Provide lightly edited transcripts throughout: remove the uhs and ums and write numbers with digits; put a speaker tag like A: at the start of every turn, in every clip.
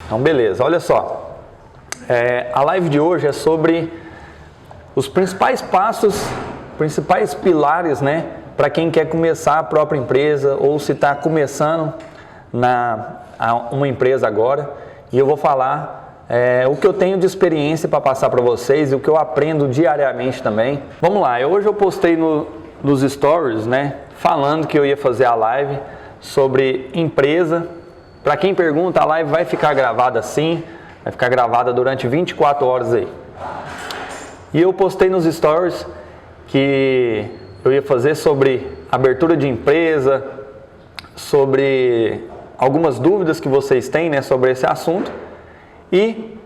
A: Então, beleza, olha só. A live de hoje é sobre os principais passos, principais pilares, né, para quem quer começar a própria empresa ou se está começando uma empresa agora. E eu vou falar o que eu tenho de experiência para passar para vocês e o que eu aprendo diariamente também. Vamos lá, hoje eu postei nos stories, né, falando que eu ia fazer a live sobre empresa. Para quem pergunta, a live vai ficar gravada sim, vai ficar gravada durante 24 horas aí. E eu postei nos stories que eu ia fazer sobre abertura de empresa, sobre algumas dúvidas que vocês têm, né, sobre esse assunto. E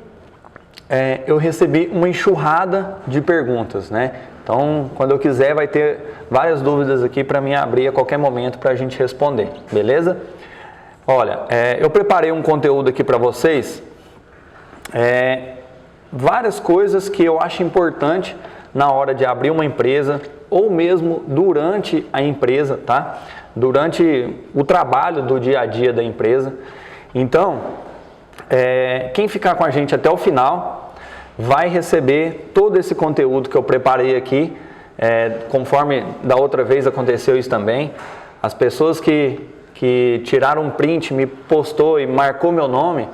A: eu recebi uma enxurrada de perguntas, né? Então, quando eu quiser, vai ter várias dúvidas aqui para mim abrir a qualquer momento para a gente responder, beleza? Olha, eu preparei um conteúdo aqui para vocês, várias coisas que eu acho importante na hora de abrir uma empresa ou mesmo durante a empresa, tá? Durante o trabalho do dia a dia da empresa. Então, quem ficar com a gente até o final vai receber todo esse conteúdo que eu preparei aqui, conforme da outra vez aconteceu isso também. As pessoas que tiraram um print, me postou e marcou meu nome,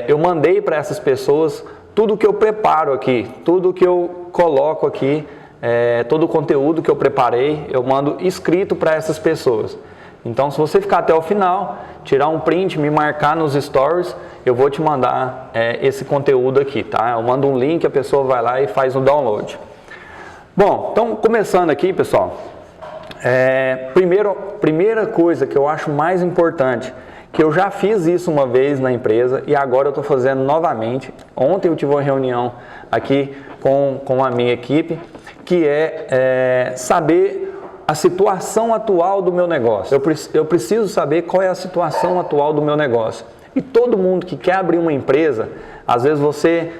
A: eu mandei para essas pessoas tudo que eu preparo aqui, tudo que eu coloco aqui, todo o conteúdo que eu preparei, eu mando escrito para essas pessoas. Então, se você ficar até o final, tirar um print, me marcar nos stories, eu vou te mandar esse conteúdo aqui, tá? Eu mando um link, a pessoa vai lá e faz o download. Bom, então começando aqui, pessoal, primeira coisa que eu acho mais importante, que eu já fiz isso uma vez na empresa e agora eu estou fazendo novamente. Ontem eu tive uma reunião aqui com a minha equipe, que saber a situação atual do meu negócio. Eu preciso saber qual é a situação atual do meu negócio. E todo mundo que quer abrir uma empresa, às vezes você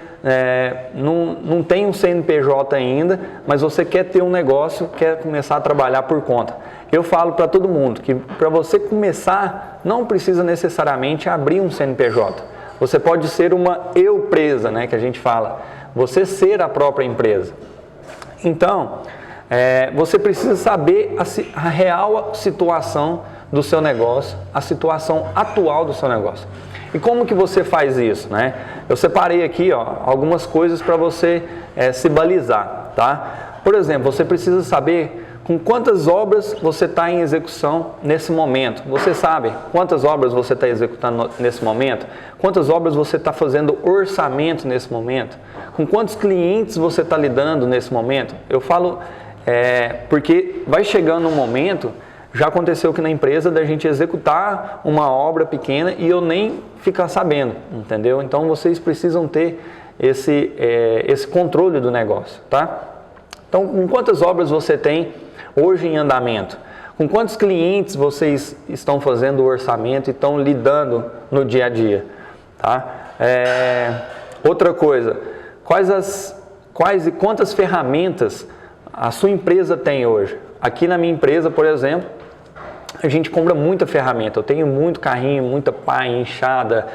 A: não tem um CNPJ ainda, mas você quer ter um negócio, quer começar a trabalhar por conta. Eu falo para todo mundo que para você começar, não precisa necessariamente abrir um CNPJ. Você pode ser uma empresa, né, que a gente fala. Você ser a própria empresa. Então, você precisa saber a real situação do seu negócio, a situação atual do seu negócio. E como que você faz isso, né? Eu separei aqui, ó, algumas coisas para você se balizar, tá? Por exemplo, você precisa saber com quantas obras você está em execução nesse momento. Você sabe quantas obras você está executando nesse momento? Quantas obras você está fazendo orçamento nesse momento? Com quantos clientes você está lidando nesse momento? Eu falo porque vai chegando um momento, já aconteceu aqui na empresa da gente executar uma obra pequena e eu nem ficar sabendo, entendeu? Então vocês precisam ter esse controle do negócio, tá? Então, com quantas obras você tem hoje em andamento? Com quantos clientes vocês estão fazendo o orçamento e estão lidando no dia a dia? Tá? Outra coisa, quais e quantas ferramentas a sua empresa tem hoje? Aqui na minha empresa, por exemplo, a gente compra muita ferramenta. Eu tenho muito carrinho, muita pá, enxada,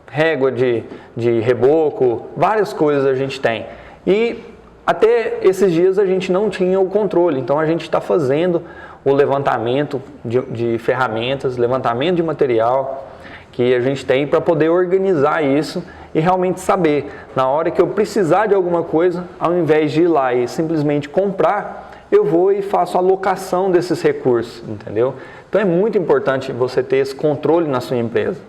A: régua de reboco, várias coisas a gente tem. E até esses dias a gente não tinha o controle, então a gente está fazendo o levantamento de ferramentas, levantamento de material que a gente tem para poder organizar isso e realmente saber, na hora que eu precisar de alguma coisa, ao invés de ir lá e simplesmente comprar, eu vou e faço a alocação desses recursos, entendeu? Então é muito importante você ter esse controle na sua empresa.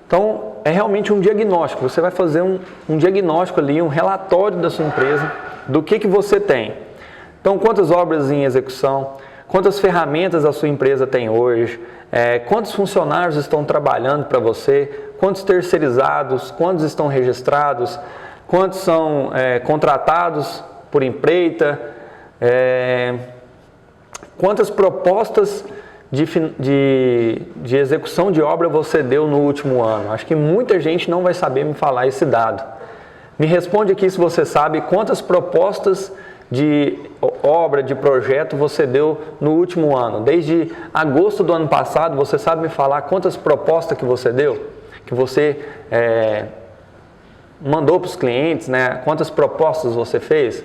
A: Então, é realmente um diagnóstico. Você vai fazer um diagnóstico ali, um relatório da sua empresa, do que você tem. Então, quantas obras em execução, quantas ferramentas a sua empresa tem hoje, quantos funcionários estão trabalhando para você, quantos terceirizados, quantos estão registrados, quantos são contratados por empreita, quantas propostas de execução de obra você deu no último ano. Acho que muita gente não vai saber me falar esse dado. Me responde aqui se você sabe quantas propostas de obra, de projeto você deu no último ano? Desde agosto do ano passado, você sabe me falar quantas propostas que você deu? Que você mandou para os clientes, né? Quantas propostas você fez?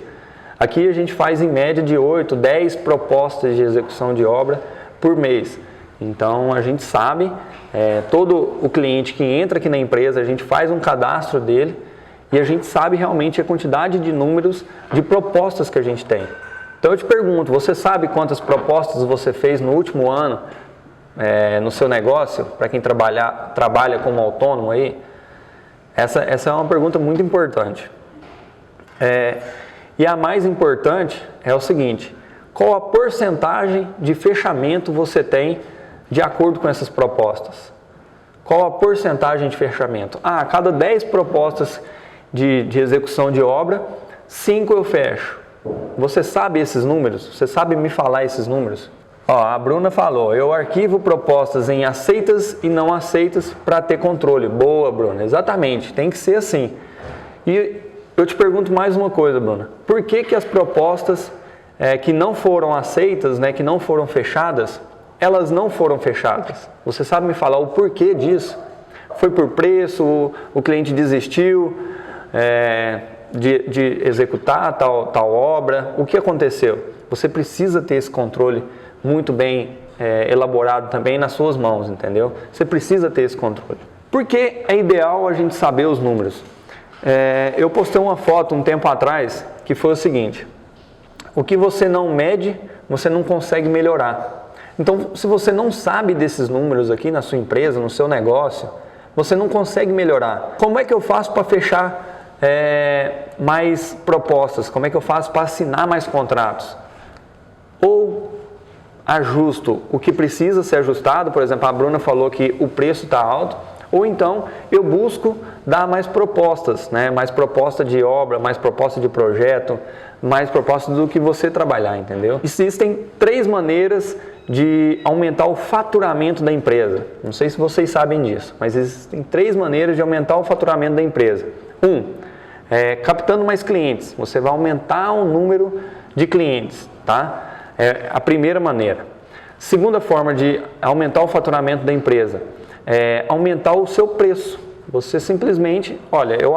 A: Aqui a gente faz em média de 8, 10 propostas de execução de obra por mês. Então a gente sabe, todo o cliente que entra aqui na empresa, a gente faz um cadastro dele e a gente sabe realmente a quantidade de números de propostas que a gente tem. Então eu te pergunto, você sabe quantas propostas você fez no último ano no seu negócio, para quem trabalha como autônomo aí? Essa é uma pergunta muito importante. E a mais importante é o seguinte: qual a porcentagem de fechamento você tem de acordo com essas propostas? Qual a porcentagem de fechamento? A cada 10 propostas de execução de obra, 5 eu fecho. Você sabe esses números? Você sabe me falar esses números? A Bruna falou, eu arquivo propostas em aceitas e não aceitas para ter controle. Boa, Bruna, exatamente, tem que ser assim. E eu te pergunto mais uma coisa, Bruna. Por que as propostas que não foram aceitas, né, que não foram fechadas, elas não foram fechadas? Você sabe me falar o porquê disso? Foi por preço, o cliente desistiu de executar tal obra? O que aconteceu? Você precisa ter esse controle muito bem elaborado também nas suas mãos, entendeu? Você precisa ter esse controle. Por que é ideal a gente saber os números? Eu postei uma foto um tempo atrás que foi o seguinte: o que você não mede, você não consegue melhorar. Então, se você não sabe desses números aqui na sua empresa, no seu negócio, você não consegue melhorar. Como é que eu faço para fechar mais propostas? Como é que eu faço para assinar mais contratos? Ou ajusto o que precisa ser ajustado, por exemplo, a Bruna falou que o preço está alto, ou então eu busco dar mais propostas, né? Mais proposta de obra, mais proposta de projeto, mais proposta do que você trabalhar, entendeu? Existem 3 maneiras de aumentar o faturamento da empresa. Não sei se vocês sabem disso, mas existem 3 maneiras de aumentar o faturamento da empresa. Captando mais clientes. Você vai aumentar o número de clientes, tá? É a primeira maneira. Segunda forma de aumentar o faturamento da empresa é aumentar o seu preço. Você simplesmente, olha, eu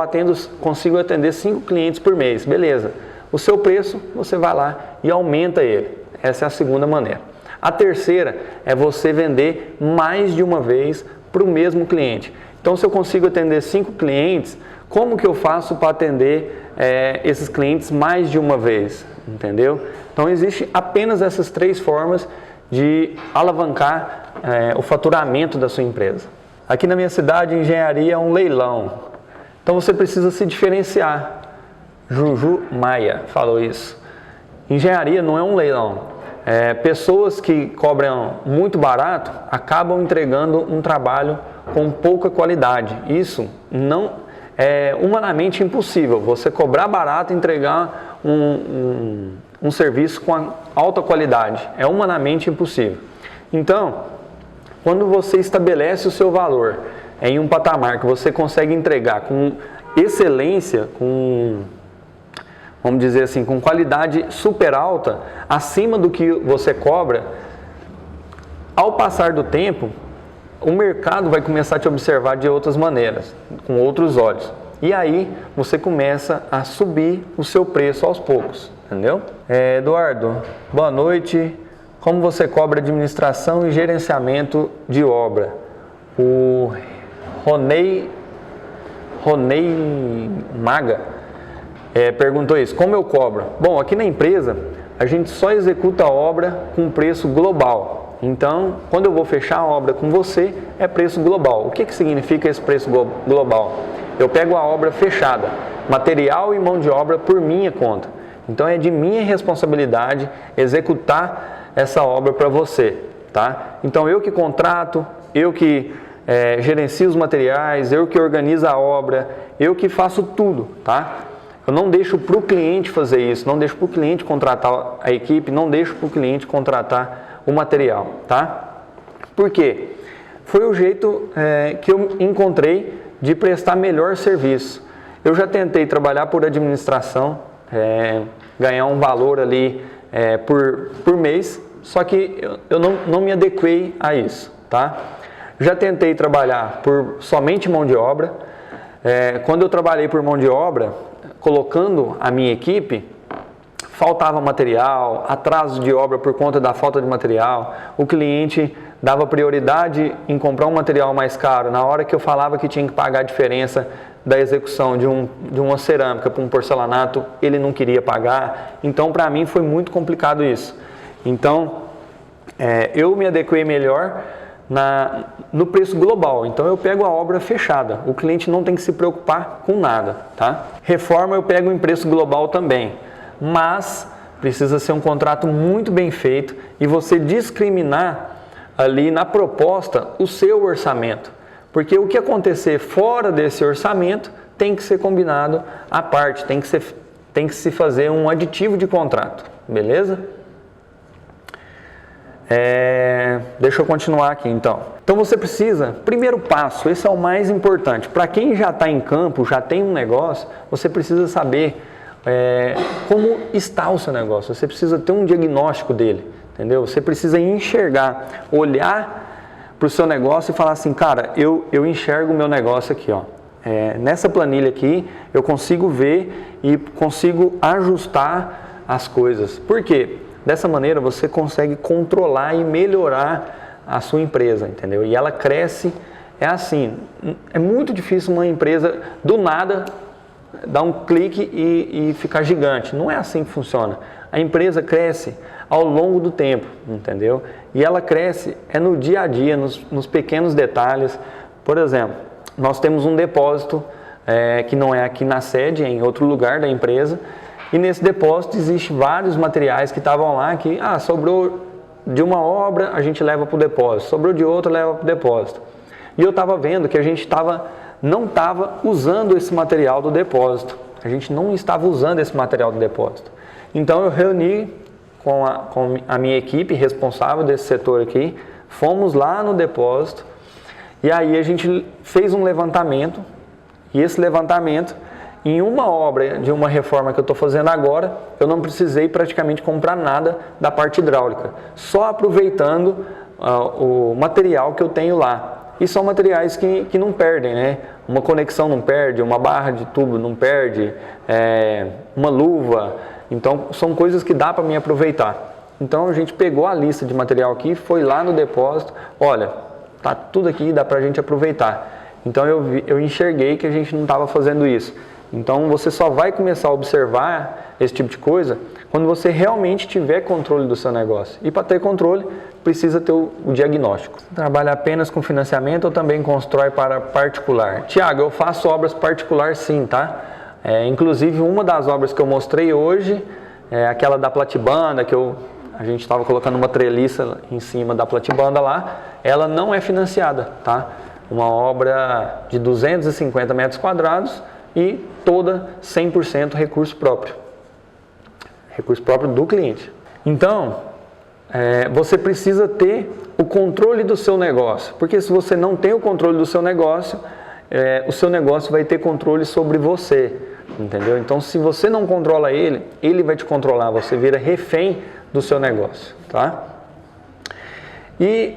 A: consigo atender 5 clientes por mês, beleza. O seu preço, você vai lá e aumenta ele. Essa é a segunda maneira. A terceira é você vender mais de uma vez para o mesmo cliente. Então, se eu consigo atender 5 clientes, como que eu faço para atender esses clientes mais de uma vez? Entendeu? Então, existe apenas essas 3 formas de alavancar o faturamento da sua empresa. Aqui na minha cidade, engenharia é um leilão. Então, você precisa se diferenciar. Juju Maia falou isso. Engenharia não é um leilão. Pessoas que cobram muito barato acabam entregando um trabalho com pouca qualidade. Isso não é humanamente impossível. Você cobrar barato e entregar um serviço com alta qualidade. É humanamente impossível. Então, quando você estabelece o seu valor em um patamar que você consegue entregar com excelência, vamos dizer assim, com qualidade super alta, acima do que você cobra, ao passar do tempo, o mercado vai começar a te observar de outras maneiras, com outros olhos. E aí, você começa a subir o seu preço aos poucos, entendeu? Eduardo, boa noite. Como você cobra administração e gerenciamento de obra? O Ronei Maga perguntou isso. Como eu cobro? Bom, aqui na empresa, a gente só executa a obra com preço global. Então, quando eu vou fechar a obra com você, é preço global. O que significa esse preço global? Eu pego a obra fechada, material e mão de obra por minha conta. Então, é de minha responsabilidade executar essa obra para você, tá? Então, eu que contrato, eu que gerencio os materiais, eu que organizo a obra, eu que faço tudo, tá? Eu não deixo para o cliente fazer isso, não deixo para o cliente contratar a equipe, não deixo para o cliente contratar o material, tá? Por quê? Foi o jeito que eu encontrei de prestar melhor serviço. Eu já tentei trabalhar por administração, ganhar um valor ali por mês, só que eu não me adequei a isso, tá? Já tentei trabalhar por somente mão de obra. Quando eu trabalhei por mão de obra, colocando a minha equipe, faltava material, atraso de obra por conta da falta de material, o cliente dava prioridade em comprar um material mais caro, na hora que eu falava que tinha que pagar a diferença da execução de uma cerâmica para um porcelanato, ele não queria pagar. Então, para mim, foi muito complicado isso. Então, eu me adequei melhor no preço global. Então, eu pego a obra fechada. O cliente não tem que se preocupar com nada, tá? Reforma eu pego em preço global também, mas precisa ser um contrato muito bem feito e você discriminar ali na proposta o seu orçamento. Porque o que acontecer fora desse orçamento tem que ser combinado à parte, tem que se fazer um aditivo de contrato, beleza? Deixa eu continuar aqui então. Então você precisa, primeiro passo, esse é o mais importante. Para quem já está em campo, já tem um negócio, você precisa saber como está o seu negócio. Você precisa ter um diagnóstico dele, entendeu? Você precisa enxergar, olhar para o seu negócio e falar assim, cara, eu enxergo o meu negócio aqui, ó. Nessa planilha aqui, eu consigo ver e consigo ajustar as coisas. Por quê? Dessa maneira você consegue controlar e melhorar a sua empresa, entendeu? E ela cresce, assim, é muito difícil uma empresa do nada dar um clique e ficar gigante. Não é assim que funciona. A empresa cresce ao longo do tempo, entendeu? E ela cresce no dia a dia, nos pequenos detalhes. Por exemplo, nós temos um depósito que não é aqui na sede, é em outro lugar da empresa. E nesse depósito existem vários materiais que estavam lá que, sobrou de uma obra, a gente leva para o depósito. Sobrou de outra, leva para o depósito. E eu estava vendo que a gente não estava usando esse material do depósito. A gente não estava usando esse material do depósito. Então eu reuni com a minha equipe responsável desse setor aqui, fomos lá no depósito e aí a gente fez um levantamento. E esse levantamento, em uma obra de uma reforma que eu estou fazendo agora, eu não precisei praticamente comprar nada da parte hidráulica, só aproveitando o material que eu tenho lá. E são materiais que não perdem, né? Uma conexão não perde, uma barra de tubo não perde, uma luva. Então, são coisas que dá para mim aproveitar. Então, a gente pegou a lista de material aqui, foi lá no depósito, olha, tá tudo aqui, dá para a gente aproveitar. Então, eu enxerguei que a gente não estava fazendo isso. Então, você só vai começar a observar esse tipo de coisa quando você realmente tiver controle do seu negócio. E para ter controle, precisa ter o diagnóstico. Trabalha apenas com financiamento ou também constrói para particular? Tiago, eu faço obras particular sim, tá? Inclusive, uma das obras que eu mostrei hoje, aquela da platibanda, que a gente estava colocando uma treliça em cima da platibanda lá, ela não é financiada, tá? Uma obra de 250 metros quadrados e toda 100% recurso próprio. Recurso próprio do cliente. Então, você precisa ter o controle do seu negócio, porque se você não tem o controle do seu negócio, o seu negócio vai ter controle sobre você, entendeu? Então, se você não controla ele, ele vai te controlar, você vira refém do seu negócio, tá? E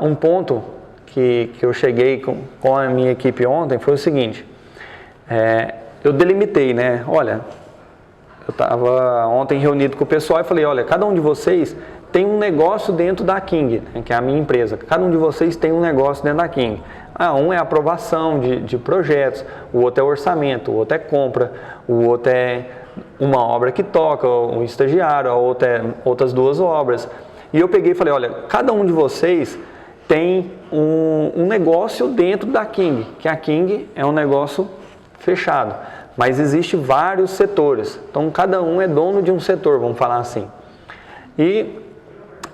A: um ponto que eu cheguei com a minha equipe ontem foi o seguinte, eu delimitei, né? Olha, eu estava ontem reunido com o pessoal e falei, olha, cada um de vocês tem um negócio dentro da King, né, que é a minha empresa. Cada um de vocês tem um negócio dentro da King. Um é aprovação de projetos, o outro é orçamento, o outro é compra, o outro é uma obra que toca, um estagiário, a outra é outras duas obras. E eu peguei e falei, olha, cada um de vocês tem um negócio dentro da King, que a King é um negócio fechado. Mas existe vários setores, então cada um é dono de um setor, vamos falar assim. E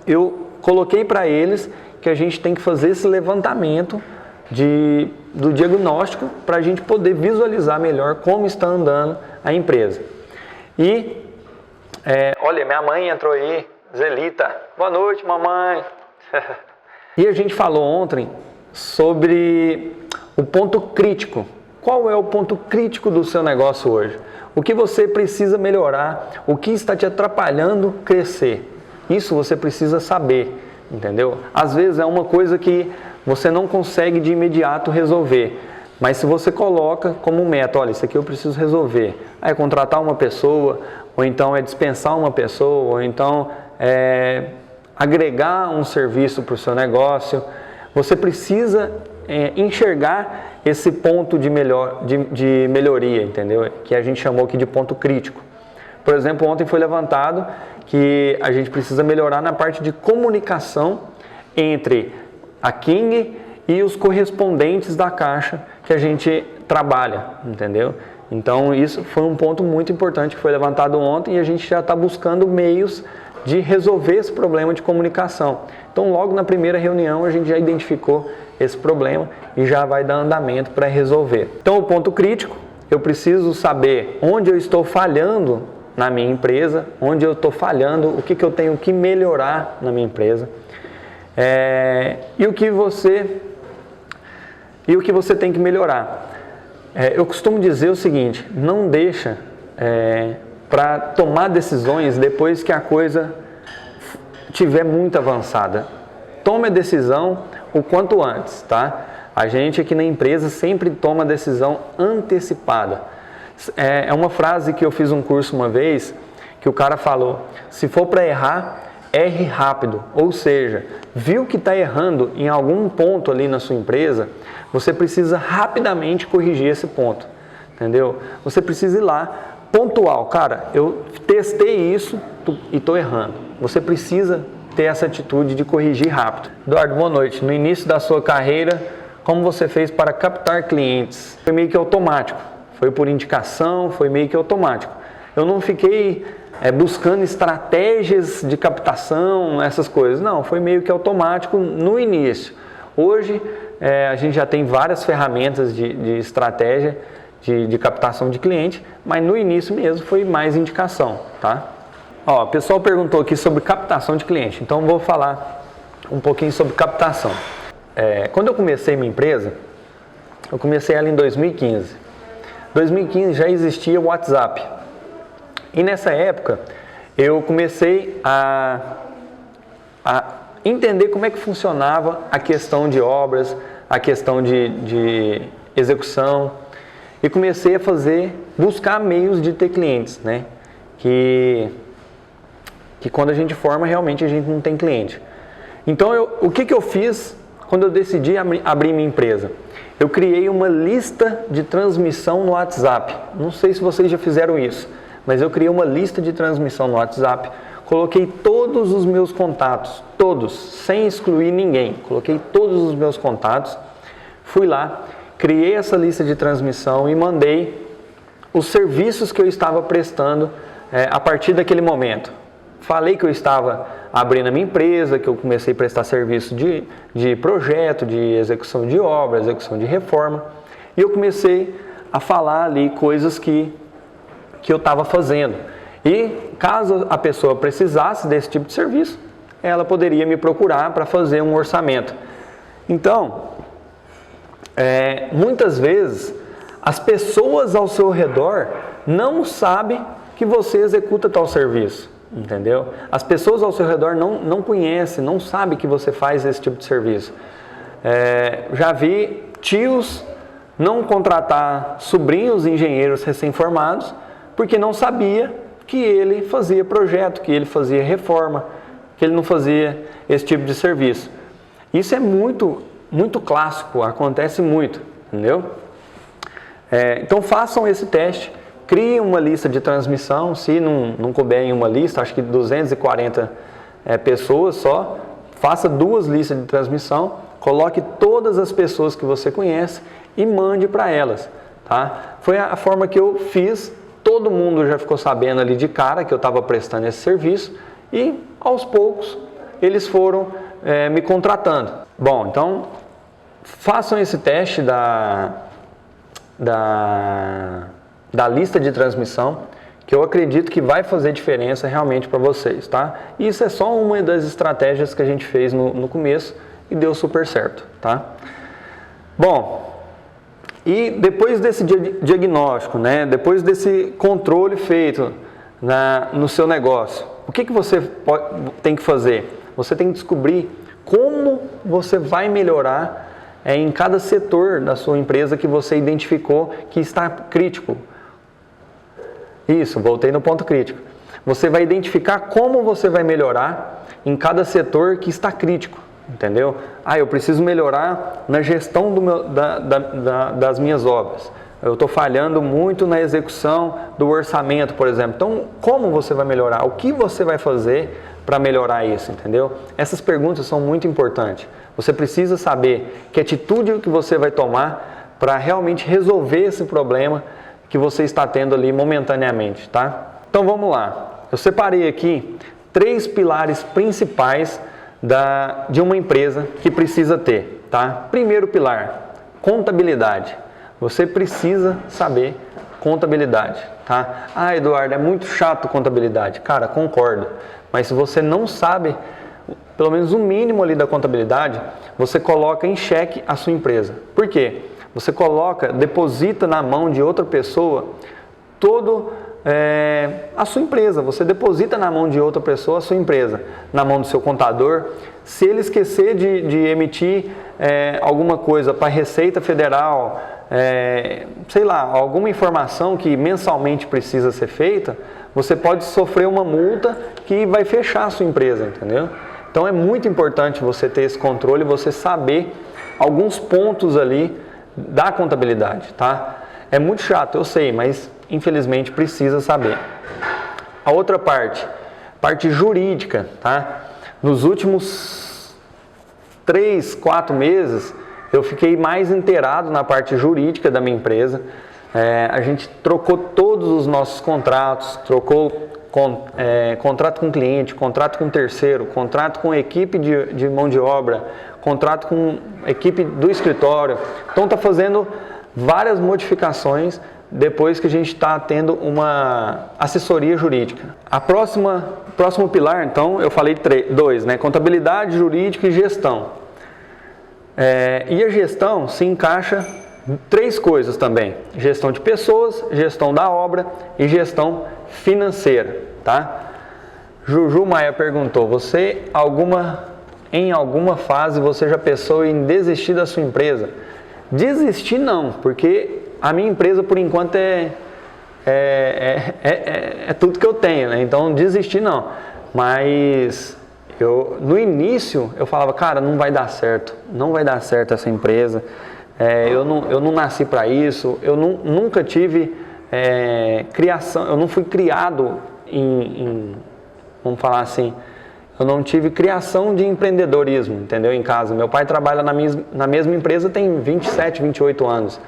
A: eu coloquei para eles que a gente tem que fazer esse levantamento do diagnóstico para a gente poder visualizar melhor como está andando a empresa. E, olha, minha mãe entrou aí, Zelita, boa noite mamãe. E a gente falou ontem sobre o ponto crítico. qual é o ponto crítico do seu negócio hoje? O que você precisa melhorar? O que está te atrapalhando crescer? Isso você precisa saber, entendeu? Às vezes é uma coisa que você não consegue de imediato resolver, mas se você coloca como meta, olha, isso aqui eu preciso resolver, é contratar uma pessoa, ou então é dispensar uma pessoa, ou então é agregar um serviço para o seu negócio, você precisa enxergar esse ponto de melhoria, entendeu? Que a gente chamou aqui de ponto crítico. Por exemplo, ontem foi levantado que a gente precisa melhorar na parte de comunicação entre a King e os correspondentes da caixa que a gente trabalha, entendeu? Então isso foi um ponto muito importante que foi levantado ontem e a gente já está buscando meios de resolver esse problema de comunicação. Então logo na primeira reunião a gente já identificou esse problema e já vai dar andamento para resolver. Então o ponto crítico, eu preciso saber onde eu estou falhando na minha empresa, onde eu estou falhando, o que eu tenho que melhorar na minha empresa. E o que você tem que melhorar. Eu costumo dizer o seguinte, não deixa para tomar decisões depois que a coisa estiver muito avançada. Tome a decisão o quanto antes, tá? A gente aqui na empresa sempre toma decisão antecipada. É uma frase que eu fiz um curso uma vez, que o cara falou, se for para errar, erre rápido. Ou seja, viu que está errando em algum ponto ali na sua empresa, você precisa rapidamente corrigir esse ponto, entendeu? Você precisa ir lá, pontual, cara, eu testei isso e estou errando. Você precisa ter essa atitude de corrigir rápido. Eduardo, boa noite. No início da sua carreira, como você fez para captar clientes? Foi meio que automático. Foi por indicação, foi meio que automático. Eu não fiquei buscando estratégias de captação, essas coisas. Não, foi meio que automático no início. Hoje, a gente já tem várias ferramentas de estratégia de captação de cliente, mas no início mesmo foi mais indicação, tá? Ó, o pessoal perguntou aqui sobre captação de cliente, então vou falar um pouquinho sobre captação. Quando eu comecei minha empresa, eu comecei ela em 2015. 2015 já existia o WhatsApp. E nessa época, eu comecei a entender como é que funcionava a questão de obras, a questão de execução. E comecei a buscar meios de ter clientes, né? Que quando a gente forma, realmente a gente não tem cliente. Então, o que eu fiz quando eu decidi abrir minha empresa? Eu criei uma lista de transmissão no WhatsApp. Não sei se vocês já fizeram isso, mas eu criei uma lista de transmissão no WhatsApp. Coloquei todos os meus contatos, todos, sem excluir ninguém. Coloquei todos os meus contatos. Fui lá, criei essa lista de transmissão e mandei os serviços que eu estava prestando a partir daquele momento. Falei que eu estava abrindo a minha empresa, que eu comecei a prestar serviço de projeto, de execução de obra, execução de reforma. E eu comecei a falar ali coisas que eu estava fazendo. E caso a pessoa precisasse desse tipo de serviço, ela poderia me procurar para fazer um orçamento. Então, muitas vezes, as pessoas ao seu redor não sabem que você executa tal serviço. Entendeu? As pessoas ao seu redor não conhecem, não sabem que você faz esse tipo de serviço. Já vi tios não contratar sobrinhos engenheiros recém-formados porque não sabia que ele fazia projeto, que ele fazia reforma, que ele não fazia esse tipo de serviço. Isso é muito, muito clássico, acontece muito, entendeu? Então façam esse teste. Crie uma lista de transmissão, se não couber em uma lista, acho que 240 pessoas só, faça 2 listas de transmissão, coloque todas as pessoas que você conhece e mande para elas, tá? Foi a forma que eu fiz, todo mundo já ficou sabendo ali de cara que eu estava prestando esse serviço e aos poucos eles foram me contratando. Bom, então façam esse teste da lista de transmissão, que eu acredito que vai fazer diferença realmente para vocês, tá? E isso é só uma das estratégias que a gente fez no começo e deu super certo, tá? Bom, E depois desse diagnóstico, né, depois desse controle feito no seu negócio, o que você tem que fazer? Você tem que descobrir como você vai melhorar em cada setor da sua empresa que você identificou que está crítico. Isso, voltei no ponto crítico. Você vai identificar como você vai melhorar em cada setor que está crítico, entendeu? Eu preciso melhorar na gestão das minhas obras. Eu estou falhando muito na execução do orçamento, por exemplo. Então, como você vai melhorar? O que você vai fazer para melhorar isso, entendeu? Essas perguntas são muito importantes. Você precisa saber que atitude que você vai tomar para realmente resolver esse problema que você está tendo ali momentaneamente, tá? Então vamos lá. Eu separei aqui 3 pilares principais de uma empresa que precisa ter, tá? Primeiro pilar, contabilidade. Você precisa saber contabilidade, tá? Eduardo, é muito chato contabilidade. Cara, concordo. Mas se você não sabe, pelo menos o mínimo ali da contabilidade, você coloca em xeque a sua empresa. Por quê? Você deposita na mão de outra pessoa a sua empresa. Você deposita na mão de outra pessoa a sua empresa, na mão do seu contador. Se ele esquecer de emitir alguma coisa para a Receita Federal, sei lá, alguma informação que mensalmente precisa ser feita, você pode sofrer uma multa que vai fechar a sua empresa, entendeu? Então é muito importante você ter esse controle, você saber alguns pontos ali da contabilidade, tá? É muito chato, eu sei, mas infelizmente precisa saber. A outra parte jurídica, tá? Nos últimos 3, 4 meses, eu fiquei mais inteirado na parte jurídica da minha empresa. A gente trocou todos os nossos contratos, trocou contrato com cliente, contrato com terceiro, contrato com equipe de mão de obra, contrato com equipe do escritório. Então está fazendo várias modificações depois que a gente está tendo uma assessoria jurídica. Próximo pilar, então, eu falei 2, né? Contabilidade, jurídica e gestão. E a gestão se encaixa 3 coisas também: gestão de pessoas, gestão da obra e gestão financeira, tá? Juju Maia perguntou: em alguma fase você já pensou em desistir da sua empresa? Desistir não, porque a minha empresa por enquanto é tudo que eu tenho, né? Então desistir não. Mas no início eu falava, cara, não vai dar certo essa empresa. Eu não nasci para isso, eu nunca tive criação, eu não fui criado vamos falar assim, eu não tive criação de empreendedorismo, entendeu? Em casa. Meu pai trabalha na mesma empresa tem 27, 28 anos.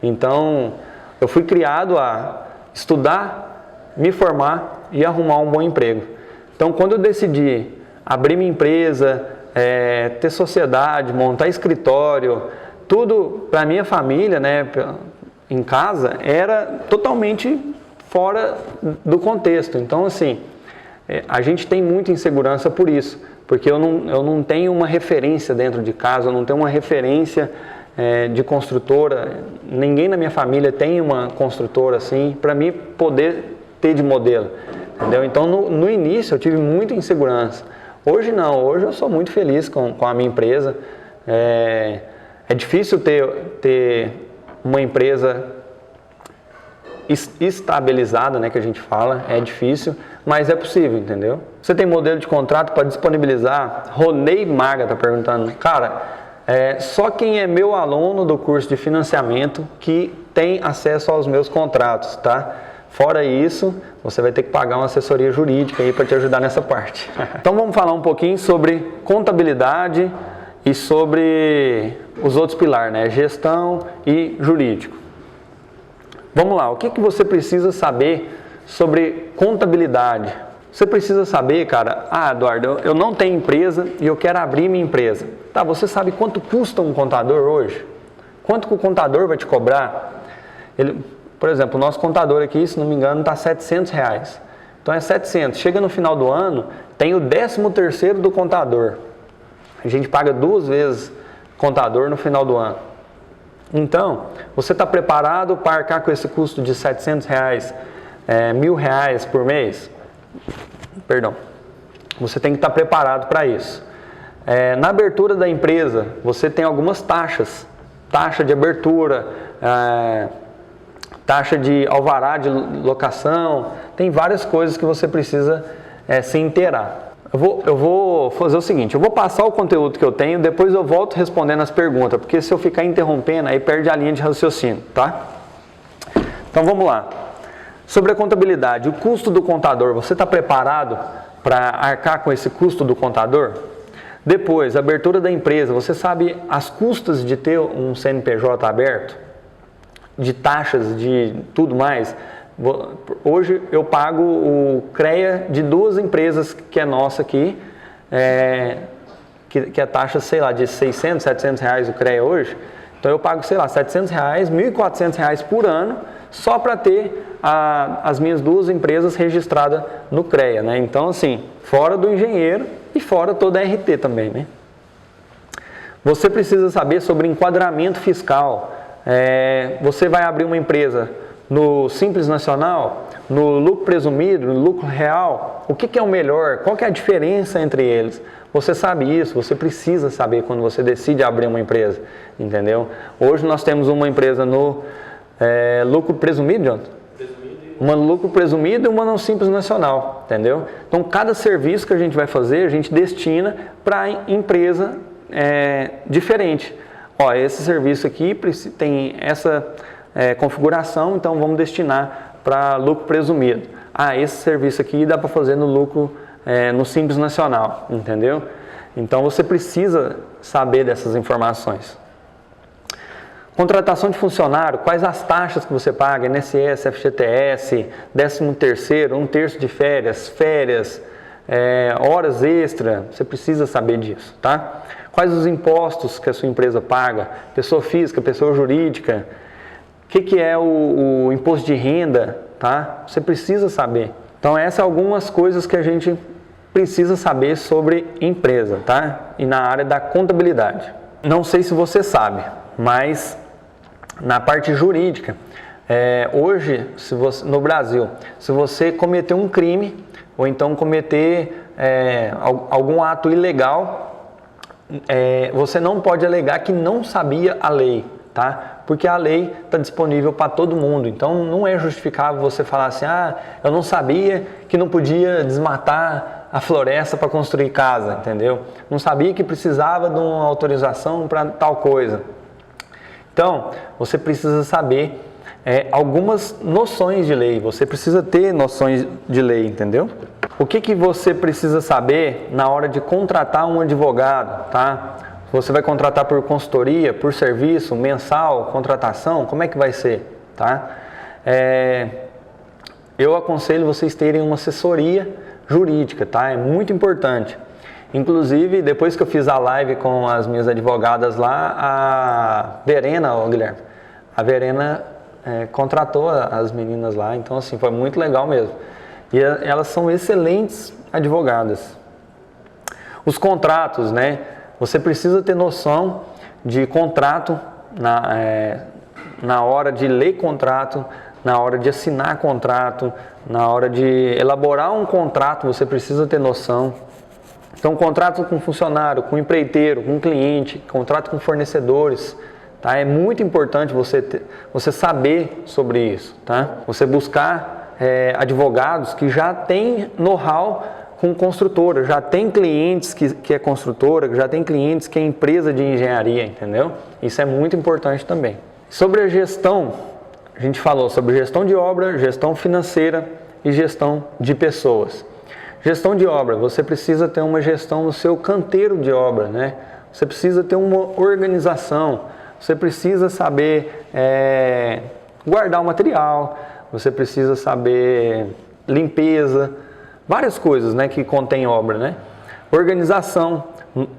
A: Então, eu fui criado a estudar, me formar e arrumar um bom emprego. Então, quando eu decidi abrir minha empresa, ter sociedade, montar escritório, tudo para minha família, né, em casa, era totalmente fora do contexto. Então, assim, a gente tem muita insegurança por isso, porque eu não tenho uma referência dentro de casa, eu não tenho uma referência de construtora, ninguém na minha família tem uma construtora assim, para mim poder ter de modelo, entendeu? Então, no início eu tive muita insegurança. Hoje não, hoje eu sou muito feliz com a minha empresa. É difícil ter uma empresa estabilizada, né, que a gente fala, é difícil, mas é possível, entendeu? Você tem modelo de contrato para disponibilizar? Ronei Maga está perguntando. Cara, só quem é meu aluno do curso de financiamento que tem acesso aos meus contratos, tá? Fora isso, você vai ter que pagar uma assessoria jurídica aí para te ajudar nessa parte. Então vamos falar um pouquinho sobre contabilidade e sobre os outros pilares, né? Gestão e jurídico. Vamos lá, o que você precisa saber sobre contabilidade? Você precisa saber, cara, Eduardo, eu não tenho empresa e eu quero abrir minha empresa. Tá, você sabe quanto custa um contador hoje? Quanto que o contador vai te cobrar? Por exemplo, o nosso contador aqui, se não me engano, está R$700. Então é 700. Chega no final do ano, tem o 13º do contador. A gente paga 2 vezes contador no final do ano. Então, você está preparado para arcar com esse custo de R$700, R$1.000 por mês? Perdão. Você tem que estar preparado para isso. Na abertura da empresa, você tem algumas taxas. Taxa de abertura, taxa de alvará de locação, tem várias coisas que você precisa se inteirar. Eu vou fazer o seguinte, eu vou passar o conteúdo que eu tenho, depois eu volto respondendo as perguntas, porque se eu ficar interrompendo, aí perde a linha de raciocínio, tá? Então vamos lá. Sobre a contabilidade, o custo do contador, você está preparado para arcar com esse custo do contador? Depois, a abertura da empresa, você sabe as custas de ter um CNPJ aberto? De taxas, de tudo mais? Hoje eu pago o CREA de 2 empresas que é nossa aqui, que a taxa, sei lá, de R$600, R$700 o CREA hoje. Então eu pago, sei lá, R$700, R$1.400 por ano, só para ter as minhas 2 empresas registradas no CREA, né? Então assim, fora do engenheiro e fora toda a RT também, né? Você precisa saber sobre enquadramento fiscal. Você vai abrir uma empresa no Simples Nacional, no lucro presumido, no lucro real, o que é o melhor? Qual que é a diferença entre eles? Você sabe isso, você precisa saber quando você decide abrir uma empresa, entendeu? Hoje nós temos uma empresa no lucro presumido, Jonathan? Uma no lucro presumido e uma no Simples Nacional, entendeu? Então cada serviço que a gente vai fazer, a gente destina para empresa diferente. Ó, esse serviço aqui tem essa configuração, então vamos destinar para lucro presumido. Esse serviço aqui dá para fazer no lucro no Simples Nacional, entendeu? Então você precisa saber dessas informações. Contratação de funcionário, quais as taxas que você paga, INSS, FGTS, 13º, 1/3 de férias, horas extra, você precisa saber disso, tá? Quais os impostos que a sua empresa paga, pessoa física, pessoa jurídica, o que é o imposto de renda, tá? Você precisa saber. Então essas são algumas coisas que a gente precisa saber sobre empresa, tá? E na área da contabilidade. Não sei se você sabe, mas na parte jurídica, hoje, no Brasil, se você cometer um crime ou então cometer algum ato ilegal, você não pode alegar que não sabia a lei, tá? Porque a lei está disponível para todo mundo, então não é justificável você falar assim, eu não sabia que não podia desmatar a floresta para construir casa, entendeu? Não sabia que precisava de uma autorização para tal coisa. Então, você precisa saber algumas noções de lei, você precisa ter noções de lei, entendeu? O que você precisa saber na hora de contratar um advogado, tá? Você vai contratar por consultoria, por serviço, mensal, contratação, como é que vai ser, tá? Eu aconselho vocês terem uma assessoria jurídica, tá? É muito importante. Inclusive, depois que eu fiz a live com as minhas advogadas lá, a Verena, Guilherme, a Verena contratou as meninas lá, então assim, foi muito legal mesmo. E elas são excelentes advogadas. Os contratos, né? Você precisa ter noção de contrato na hora de ler contrato, na hora de assinar contrato, na hora de elaborar um contrato, você precisa ter noção. Então, contrato com funcionário, com empreiteiro, com cliente, contrato com fornecedores, tá? É muito importante você saber sobre isso, tá? Você buscar advogados que já têm know-how com construtora, já tem clientes que é construtora, já tem clientes que é empresa de engenharia, entendeu? Isso é muito importante também. Sobre a gestão, a gente falou sobre gestão de obra, gestão financeira e gestão de pessoas. Gestão de obra, você precisa ter uma gestão no seu canteiro de obra, né? Você precisa ter uma organização, você precisa saber guardar o material, você precisa saber limpeza, várias coisas, né, que contém obra, né? Organização,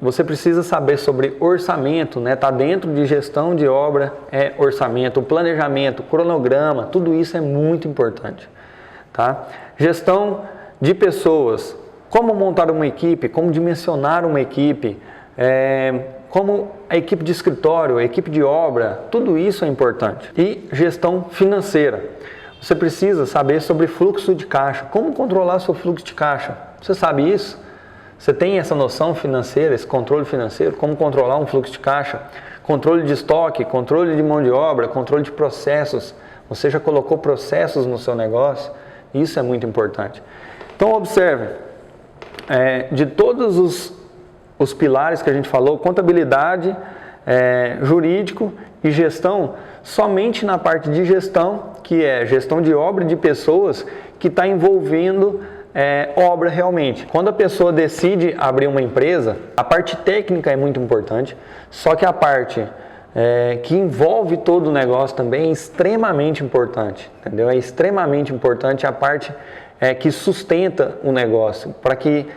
A: você precisa saber sobre orçamento, né? Tá dentro de gestão de obra, orçamento, planejamento, cronograma, tudo isso é muito importante, tá? Gestão de pessoas, como montar uma equipe, como dimensionar uma equipe, como a equipe de escritório, a equipe de obra, tudo isso é importante. E gestão financeira. Você precisa saber sobre fluxo de caixa, como controlar seu fluxo de caixa. Você sabe isso? Você tem essa noção financeira, esse controle financeiro, como controlar um fluxo de caixa? Controle de estoque, controle de mão de obra, controle de processos. Você já colocou processos no seu negócio? Isso é muito importante. Então observe, de todos os pilares que a gente falou, contabilidade, jurídico e gestão, somente na parte de gestão, que é gestão de obra e de pessoas, que está envolvendo obra realmente. Quando a pessoa decide abrir uma empresa, a parte técnica é muito importante, só que a parte que envolve todo o negócio também é extremamente importante, entendeu? É extremamente importante a parte que sustenta o negócio, para que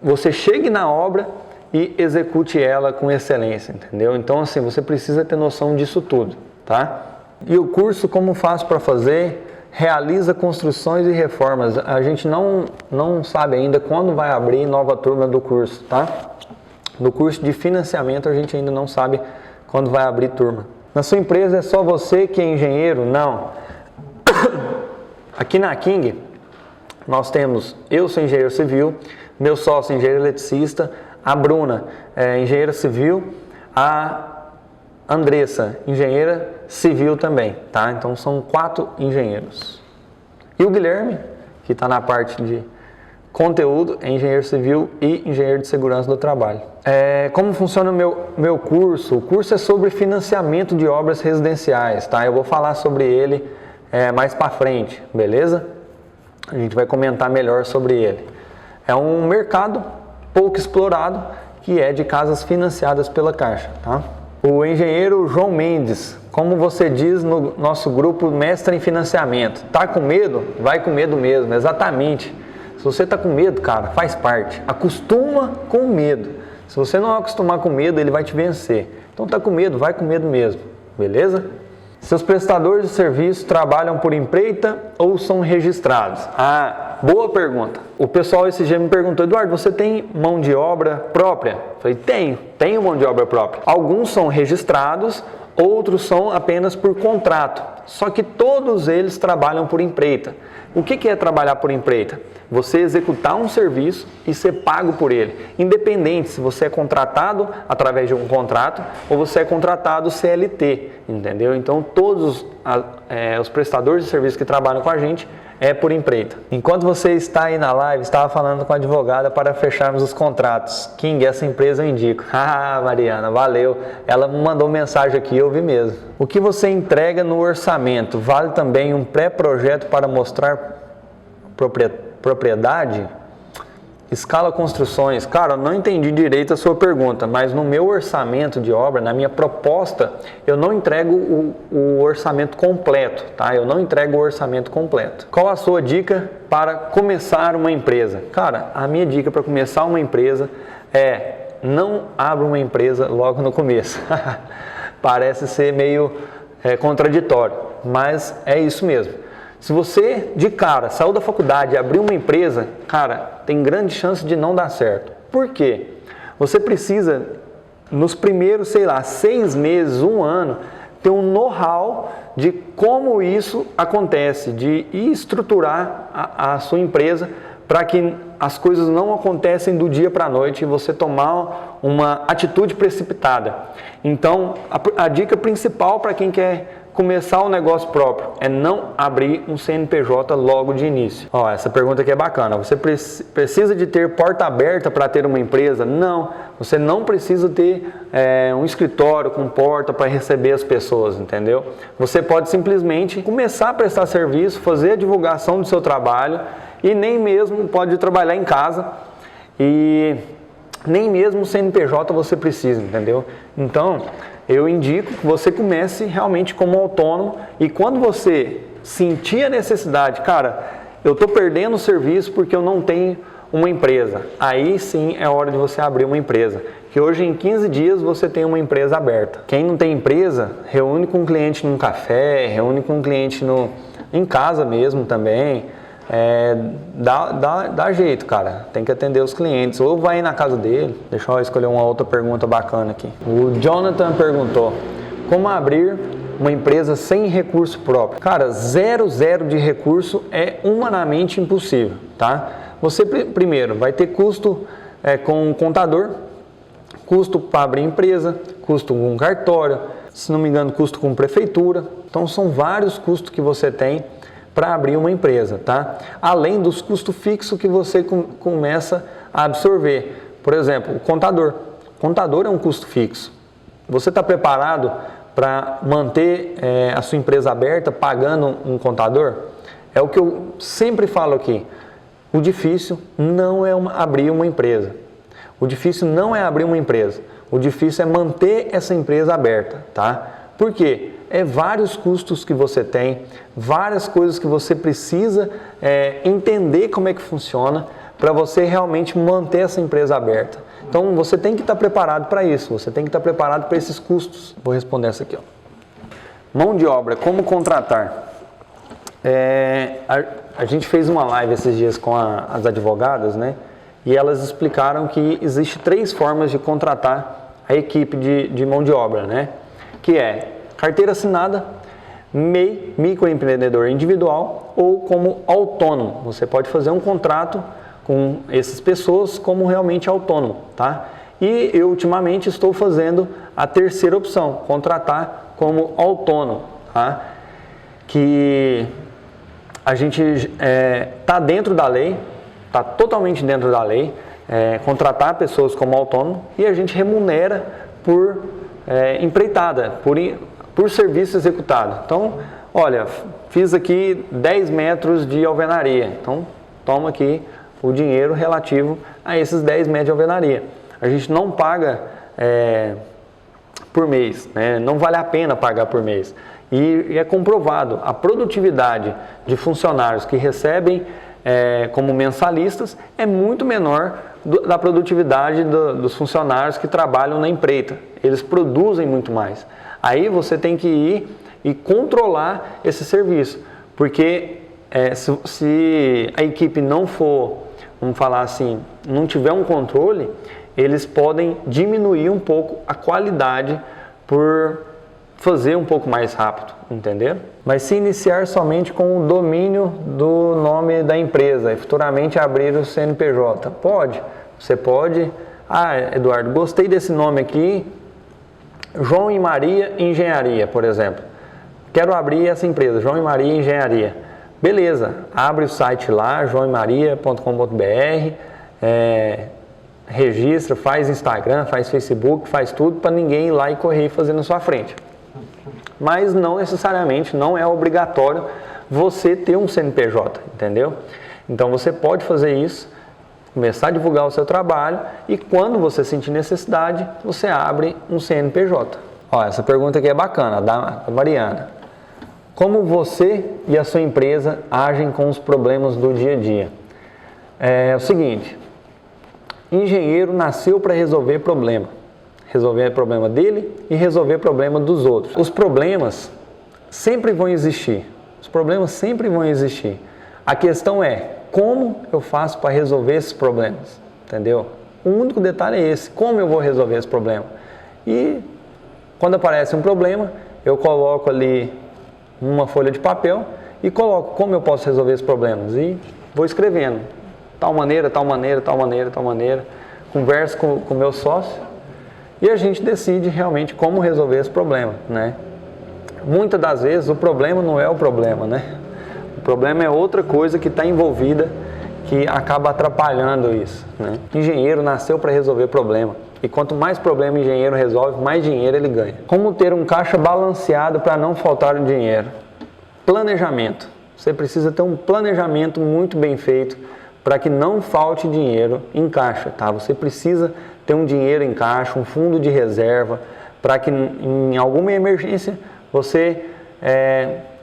A: você chegue na obra e execute ela com excelência, entendeu? Então, assim, você precisa ter noção disso tudo, tá? E o curso, como faço para fazer? Realiza construções e reformas. A gente não sabe ainda quando vai abrir nova turma do curso, tá? No curso de financiamento a gente ainda não sabe quando vai abrir turma. Na sua empresa é só você que é engenheiro? Não. Aqui na King, nós temos, eu sou engenheiro civil, meu sócio engenheiro eletricista, a Bruna é engenheira civil, a Andressa, engenheira civil também, tá? Então são 4 engenheiros. E o Guilherme, que está na parte de conteúdo, é engenheiro civil e engenheiro de segurança do trabalho. Como funciona o meu curso? O curso é sobre financiamento de obras residenciais, tá? Eu vou falar sobre ele mais para frente, beleza? A gente vai comentar melhor sobre ele. É um mercado pouco explorado, que é de casas financiadas pela Caixa, tá? O engenheiro João Mendes, como você diz no nosso grupo Mestre em Financiamento, tá com medo? Vai com medo mesmo, exatamente. Se você tá com medo, cara, faz parte. Acostuma com medo. Se você não acostumar com medo, ele vai te vencer. Então tá com medo, vai com medo mesmo, beleza? Seus prestadores de serviço trabalham por empreita ou são registrados? Boa pergunta. O pessoal esse dia me perguntou: Eduardo, você tem mão de obra própria? Eu falei, tenho mão de obra própria. Alguns são registrados, outros são apenas por contrato. Só que todos eles trabalham por empreita. O que é trabalhar por empreita? Você executar um serviço e ser pago por ele, independente se você é contratado através de um contrato ou você é contratado CLT, entendeu? Então todos os prestadores de serviço que trabalham com a gente é por empreita. Enquanto você está aí na live, estava falando com a advogada para fecharmos os contratos. King, essa empresa eu indico. Mariana, valeu. Ela me mandou mensagem aqui, eu vi mesmo. O que você entrega no orçamento? Vale também um pré-projeto para mostrar propriedade? Escala construções. Cara, eu não entendi direito a sua pergunta, mas no meu orçamento de obra, na minha proposta, eu não entrego o orçamento completo, tá? Eu não entrego o orçamento completo. Qual a sua dica para começar uma empresa? Cara, a minha dica para começar uma empresa é: não abra uma empresa logo no começo. Parece ser meio contraditório, mas é isso mesmo. Se você, de cara, saiu da faculdade e abriu uma empresa, cara, tem grande chance de não dar certo. Por quê? Você precisa, nos primeiros, 6 meses, 1 ano, ter um know-how de como isso acontece, de estruturar a sua empresa para que as coisas não acontecem do dia para a noite e você tomar uma atitude precipitada. Então, a dica principal para quem quer começar um negócio próprio é não abrir um CNPJ logo de início. Essa pergunta aqui é bacana. Você precisa de ter porta aberta para ter uma empresa? Não, você não precisa ter um escritório com porta para receber as pessoas, entendeu? Você pode simplesmente começar a prestar serviço, fazer a divulgação do seu trabalho e nem mesmo pode trabalhar em casa e nem mesmo o CNPJ você precisa, entendeu? Então, eu indico que você comece realmente como autônomo e quando você sentir a necessidade, cara, eu estou perdendo o serviço porque eu não tenho uma empresa, aí sim é hora de você abrir uma empresa, que hoje em 15 dias você tem uma empresa aberta. Quem não tem empresa, reúne com um cliente num café, reúne com um cliente em casa mesmo também, dá jeito, cara. Tem que atender os clientes. Ou vai na casa dele. Deixa eu escolher uma outra pergunta bacana aqui. O Jonathan perguntou: como abrir uma empresa sem recurso próprio? Cara, zero de recurso é humanamente impossível, tá? Você primeiro vai ter custo com um contador, custo para abrir empresa, custo com um cartório, se não me engano, custo com prefeitura. Então são vários custos que você tem para abrir uma empresa, tá? Além dos custos fixos que você começa a absorver. Por exemplo, o contador. O contador é um custo fixo. Você está preparado para manter a sua empresa aberta pagando um contador? É o que eu sempre falo aqui. O difícil não é abrir uma empresa. O difícil não é abrir uma empresa. O difícil é manter essa empresa aberta, tá? Por quê? É vários custos que você tem, várias coisas que você precisa entender como é que funciona para você realmente manter essa empresa aberta. Então você tem que estar preparado para isso, você tem que estar preparado para esses custos. Vou responder essa aqui, ó. Mão de obra, como contratar? A gente fez uma live esses dias com as advogadas, né? E elas explicaram que existe 3 formas de contratar a equipe de mão de obra, né? Que é carteira assinada, MEI, microempreendedor individual, ou como autônomo. Você pode fazer um contrato com essas pessoas como realmente autônomo, tá? E eu ultimamente estou fazendo a terceira opção, contratar como autônomo, tá? Que a gente está dentro da lei, está totalmente dentro da lei, contratar pessoas como autônomo e a gente remunera por empreitada, por serviço executado. Então, olha, fiz aqui 10 metros de alvenaria, então toma aqui o dinheiro relativo a esses 10 metros de alvenaria. A gente não paga por mês, né? Não vale a pena pagar por mês. E é comprovado, a produtividade de funcionários que recebem como mensalistas é muito menor da produtividade dos funcionários que trabalham na empreita. Eles produzem muito mais. Aí você tem que ir e controlar esse serviço, porque se a equipe não for, vamos falar assim, não tiver um controle, eles podem diminuir um pouco a qualidade por fazer um pouco mais rápido, entendeu? Mas se iniciar somente com o domínio do nome da empresa e futuramente abrir o CNPJ, pode. Você pode, Eduardo, gostei desse nome aqui, João e Maria Engenharia, por exemplo. Quero abrir essa empresa, João e Maria Engenharia. Beleza, abre o site lá, joaoemaria.com.br, registra, faz Instagram, faz Facebook, faz tudo para ninguém ir lá e correr e fazer na sua frente. Mas não necessariamente, não é obrigatório você ter um CNPJ, entendeu? Então você pode fazer isso, começar a divulgar o seu trabalho e quando você sentir necessidade, você abre um CNPJ. Ó, essa pergunta aqui é bacana, da Mariana. Como você e a sua empresa agem com os problemas do dia a dia? É o seguinte, engenheiro nasceu para resolver problema. Resolver o problema dele e resolver o problema dos outros. Os problemas sempre vão existir. Os problemas sempre vão existir. A questão é, como eu faço para resolver esses problemas? Entendeu? O único detalhe é esse, como eu vou resolver esse problema? E quando aparece um problema, eu coloco ali uma folha de papel e coloco como eu posso resolver esses problemas. E vou escrevendo, tal maneira, tal maneira, tal maneira, tal maneira. Converso com o meu sócio. E a gente decide realmente como resolver esse problema, né? Muitas das vezes o problema não é o problema, né? O problema é outra coisa que está envolvida que acaba atrapalhando isso, né? Engenheiro nasceu para resolver problema. E quanto mais problema o engenheiro resolve, mais dinheiro ele ganha. Como ter um caixa balanceado para não faltar o dinheiro? Planejamento. Você precisa ter um planejamento muito bem feito para que não falte dinheiro em caixa, tá? Você precisa ter um dinheiro em caixa, um fundo de reserva, para que em alguma emergência você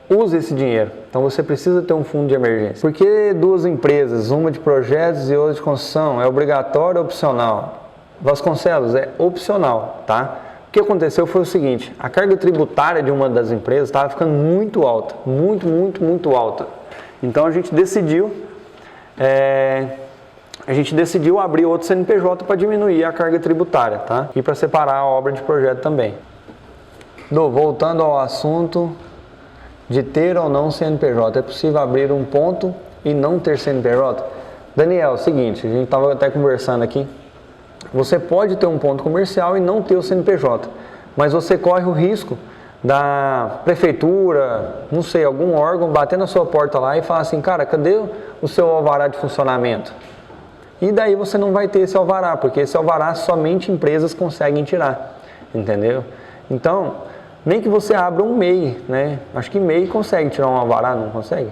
A: use esse dinheiro. Então você precisa ter um fundo de emergência. Por que 2 empresas, uma de projetos e outra de construção? É obrigatório ou opcional? Vasconcelos, é opcional, tá? O que aconteceu foi o seguinte, a carga tributária de uma das empresas estava ficando muito alta, muito alta. Então a gente decidiu abrir outro CNPJ para diminuir a carga tributária, tá? E para separar a obra de projeto também. Voltando ao assunto de ter ou não CNPJ, é possível abrir um ponto e não ter CNPJ? Daniel, é o seguinte, a gente estava até conversando aqui, você pode ter um ponto comercial e não ter o CNPJ, mas você corre o risco da prefeitura, não sei, algum órgão bater na sua porta lá e falar assim, cara, cadê o seu alvará de funcionamento? E daí você não vai ter esse alvará, porque esse alvará somente empresas conseguem tirar, entendeu? Então, nem que você abra um MEI, né? Acho que MEI consegue tirar um alvará, não consegue?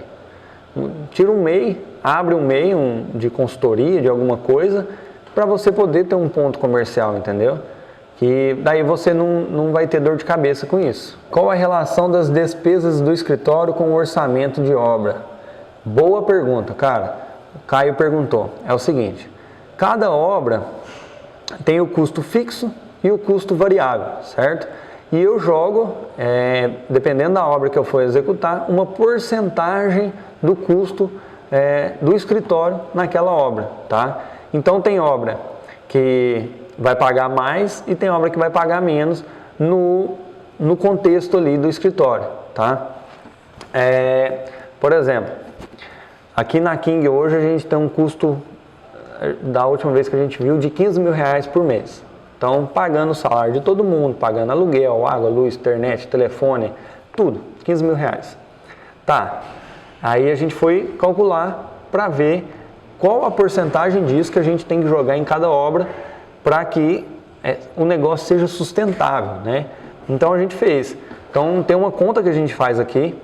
A: Tira um MEI, abre um MEI de consultoria, de alguma coisa, para você poder ter um ponto comercial, entendeu? Que daí você não vai ter dor de cabeça com isso. Qual a relação das despesas do escritório com o orçamento de obra? Boa pergunta, cara. O Caio perguntou. É o seguinte, cada obra tem o custo fixo e o custo variável, certo? E eu jogo, dependendo da obra que eu for executar, uma porcentagem do custo do escritório naquela obra, tá? Então tem obra que vai pagar mais e tem obra que vai pagar menos no contexto ali do escritório, tá? Por exemplo, aqui na King hoje a gente tem um custo, da última vez que a gente viu, de R$15.000 por mês. Então, pagando o salário de todo mundo, pagando aluguel, água, luz, internet, telefone, tudo, R$15.000. Tá, aí a gente foi calcular para ver qual a porcentagem disso que a gente tem que jogar em cada obra para que o negócio seja sustentável, né? Então a gente fez. Então tem uma conta que a gente faz aqui,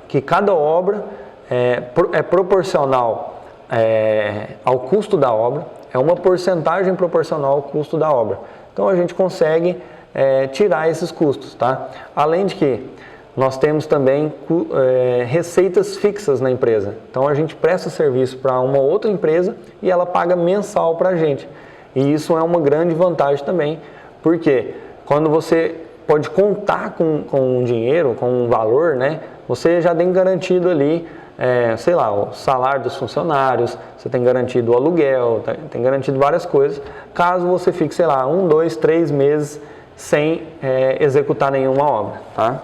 A: que cada obra é proporcional ao custo da obra, é uma porcentagem proporcional ao custo da obra. Então a gente consegue tirar esses custos, tá? Além de que nós temos também receitas fixas na empresa. Então a gente presta serviço para uma outra empresa e ela paga mensal para a gente. E isso é uma grande vantagem também, porque quando você pode contar com um dinheiro, com um valor, né? Você já tem garantido ali, sei lá, o salário dos funcionários, você tem garantido o aluguel, tem garantido várias coisas, caso você fique, sei lá, 1, 2, 3 meses sem executar nenhuma obra, tá?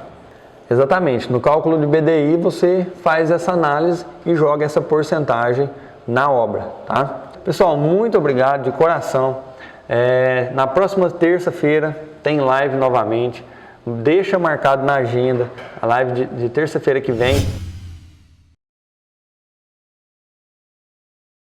A: Exatamente, no cálculo de BDI você faz essa análise e joga essa porcentagem na obra, tá? Pessoal, muito obrigado de coração. Na próxima terça-feira tem live novamente. Deixa marcado na agenda a live de terça-feira que vem.